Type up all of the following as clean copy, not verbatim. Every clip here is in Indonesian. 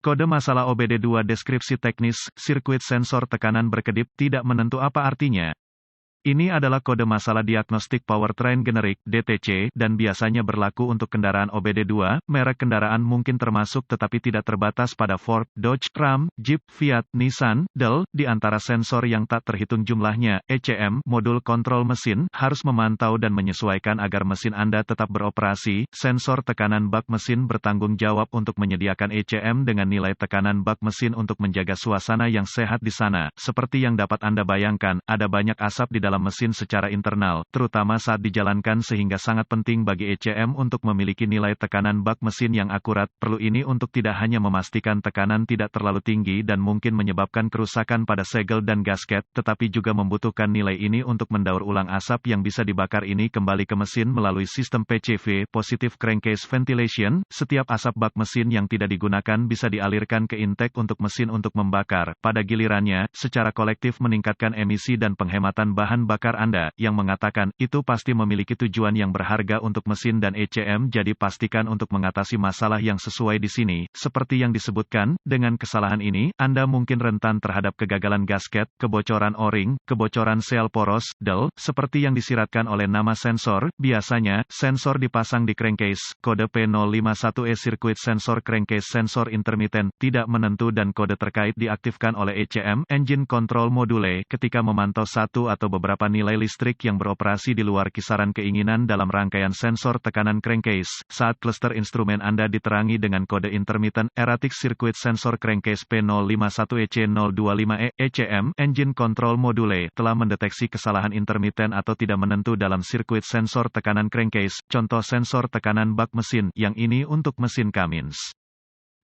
Kode masalah OBD2 deskripsi teknis, sirkuit sensor tekanan berkedip, tidak menentu apa artinya. Ini adalah kode masalah diagnostik powertrain generik (DTC) dan biasanya berlaku untuk kendaraan OBD2. Merek kendaraan mungkin termasuk tetapi tidak terbatas pada Ford, Dodge, Ram, Jeep, Fiat, Nissan, Dell. Di antara sensor yang tak terhitung jumlahnya, ECM, modul kontrol mesin, harus memantau dan menyesuaikan agar mesin Anda tetap beroperasi. Sensor tekanan bak mesin bertanggung jawab untuk menyediakan ECM dengan nilai tekanan bak mesin untuk menjaga suasana yang sehat di sana. Seperti yang dapat Anda bayangkan, ada banyak asap di dalam mesin secara internal, terutama saat dijalankan sehingga sangat penting bagi ECM untuk memiliki nilai tekanan bak mesin yang akurat. Perlu ini untuk tidak hanya memastikan tekanan tidak terlalu tinggi dan mungkin menyebabkan kerusakan pada segel dan gasket, tetapi juga membutuhkan nilai ini untuk mendaur ulang asap yang bisa dibakar ini kembali ke mesin melalui sistem PCV, Positive Crankcase Ventilation. Setiap asap bak mesin yang tidak digunakan bisa dialirkan ke intake untuk mesin untuk membakar. Pada gilirannya, secara kolektif meningkatkan emisi dan penghematan bahan bakar Anda, yang mengatakan, itu pasti memiliki tujuan yang berharga untuk mesin dan ECM. Jadi pastikan untuk mengatasi masalah yang sesuai di sini. Seperti yang disebutkan, dengan kesalahan ini, Anda mungkin rentan terhadap kegagalan gasket, kebocoran o-ring, kebocoran sel poros, Dell, seperti yang disiratkan oleh nama sensor. Biasanya, sensor dipasang di crankcase, kode P051E sirkuit sensor crankcase sensor intermittent, tidak menentu dan kode terkait diaktifkan oleh ECM, engine control module, ketika memantau satu atau beberapa nilai listrik yang beroperasi di luar kisaran keinginan dalam rangkaian sensor tekanan crankcase. Saat cluster instrumen Anda diterangi dengan kode intermittent erratic circuit sensor crankcase P051EC025E, ECM, engine control module, telah mendeteksi kesalahan intermittent atau tidak menentu dalam sirkuit sensor tekanan crankcase, contoh sensor tekanan bak mesin, yang ini untuk mesin Cummins.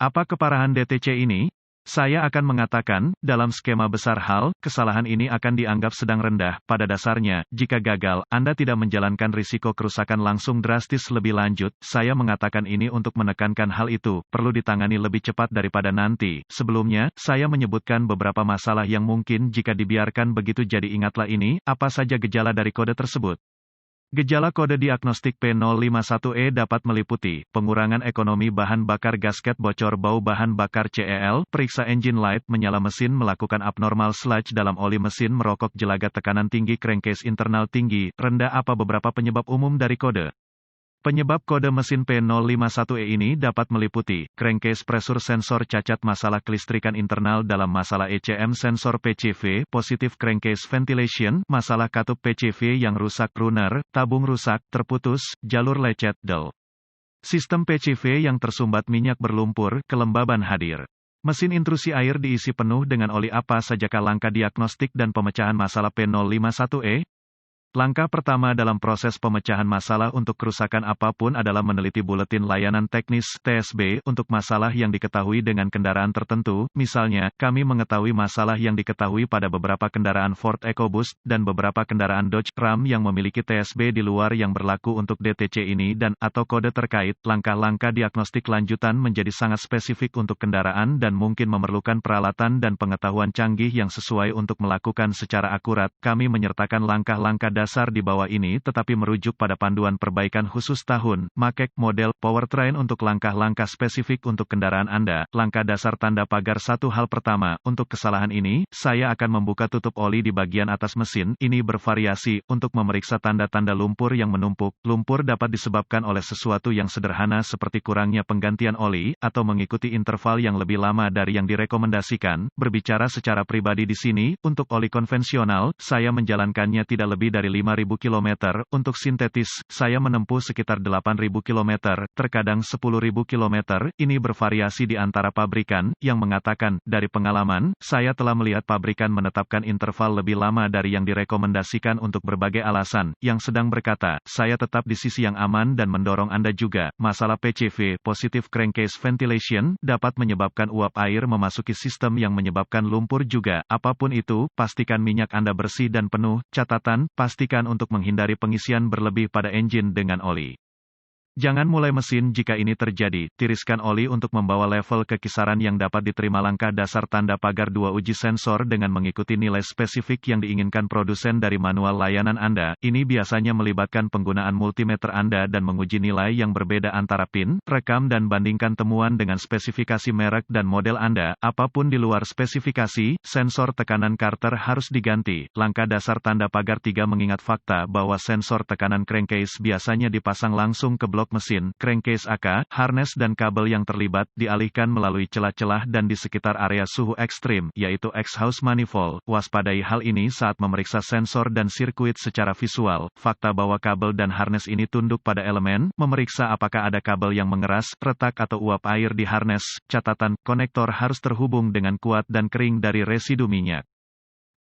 Apa keparahan DTC ini? Saya akan mengatakan, dalam skema besar hal, kesalahan ini akan dianggap sedang rendah. Pada dasarnya, jika gagal, Anda tidak menjalankan risiko kerusakan langsung drastis lebih lanjut. Saya mengatakan ini untuk menekankan hal itu, perlu ditangani lebih cepat daripada nanti. Sebelumnya, saya menyebutkan beberapa masalah yang mungkin jika dibiarkan begitu, jadi ingatlah ini, apa saja gejala dari kode tersebut. Gejala kode diagnostik P051E dapat meliputi pengurangan ekonomi bahan bakar gasket bocor bau bahan bakar CEL, periksa engine light menyala mesin melakukan abnormal sludge dalam oli mesin merokok jelaga tekanan tinggi crankcase internal tinggi, rendah. Apa beberapa penyebab umum dari kode? Penyebab kode mesin P051E ini dapat meliputi crankcase pressure sensor cacat, masalah kelistrikan internal dalam masalah ECM sensor PCV, positive crankcase ventilation, masalah katup PCV yang rusak, runner, tabung rusak, terputus, jalur lecet, Dell. Sistem PCV yang tersumbat minyak berlumpur, kelembaban hadir. Mesin intrusi air diisi penuh dengan oli. Apa sajakah langkah diagnostik dan pemecahan masalah P051E? Langkah pertama dalam proses pemecahan masalah untuk kerusakan apapun adalah meneliti buletin layanan teknis (TSB) untuk masalah yang diketahui dengan kendaraan tertentu. Misalnya, kami mengetahui masalah yang diketahui pada beberapa kendaraan Ford EcoBoost dan beberapa kendaraan Dodge Ram yang memiliki TSB di luar yang berlaku untuk DTC ini dan atau kode terkait. Langkah-langkah diagnostik lanjutan menjadi sangat spesifik untuk kendaraan dan mungkin memerlukan peralatan dan pengetahuan canggih yang sesuai untuk melakukan secara akurat. Kami menyertakan langkah-langkah dasar di bawah ini tetapi merujuk pada panduan perbaikan khusus tahun, make, model, powertrain untuk langkah-langkah spesifik untuk kendaraan Anda. Langkah dasar tanda pagar. Satu hal pertama, untuk kesalahan ini, saya akan membuka tutup oli di bagian atas mesin. Ini bervariasi, untuk memeriksa tanda-tanda lumpur yang menumpuk. Lumpur dapat disebabkan oleh sesuatu yang sederhana seperti kurangnya penggantian oli, atau mengikuti interval yang lebih lama dari yang direkomendasikan. Berbicara secara pribadi di sini, untuk oli konvensional, saya menjalankannya tidak lebih dari 5.000 km, untuk sintetis, saya menempuh sekitar 8.000 km, terkadang 10.000 km, ini bervariasi di antara pabrikan, yang mengatakan, dari pengalaman, saya telah melihat pabrikan menetapkan interval lebih lama dari yang direkomendasikan untuk berbagai alasan, yang sedang berkata, saya tetap di sisi yang aman dan mendorong Anda juga. Masalah PCV, Positive Crankcase Ventilation, dapat menyebabkan uap air memasuki sistem yang menyebabkan lumpur juga. Apapun itu, pastikan minyak Anda bersih dan penuh. Catatan, pastikan untuk menghindari pengisian berlebih pada engine dengan oli. Jangan mulai mesin jika ini terjadi. Tiriskan oli untuk membawa level ke kisaran yang dapat diterima. Langkah dasar tanda pagar 2 uji sensor dengan mengikuti nilai spesifik yang diinginkan produsen dari manual layanan Anda. Ini biasanya melibatkan penggunaan multimeter Anda dan menguji nilai yang berbeda antara pin, rekam dan bandingkan temuan dengan spesifikasi merek dan model Anda. Apapun di luar spesifikasi, sensor tekanan Carter harus diganti. Langkah dasar tanda pagar 3 mengingat fakta bahwa sensor tekanan crankcase biasanya dipasang langsung ke blok mesin, crankcase AK, harness dan kabel yang terlibat dialihkan melalui celah-celah dan di sekitar area suhu ekstrim, yaitu exhaust manifold. Waspadai hal ini saat memeriksa sensor dan sirkuit secara visual. Fakta bahwa kabel dan harness ini tunduk pada elemen, memeriksa apakah ada kabel yang mengeras, retak atau uap air di harness. Catatan, konektor harus terhubung dengan kuat dan kering dari residu minyak.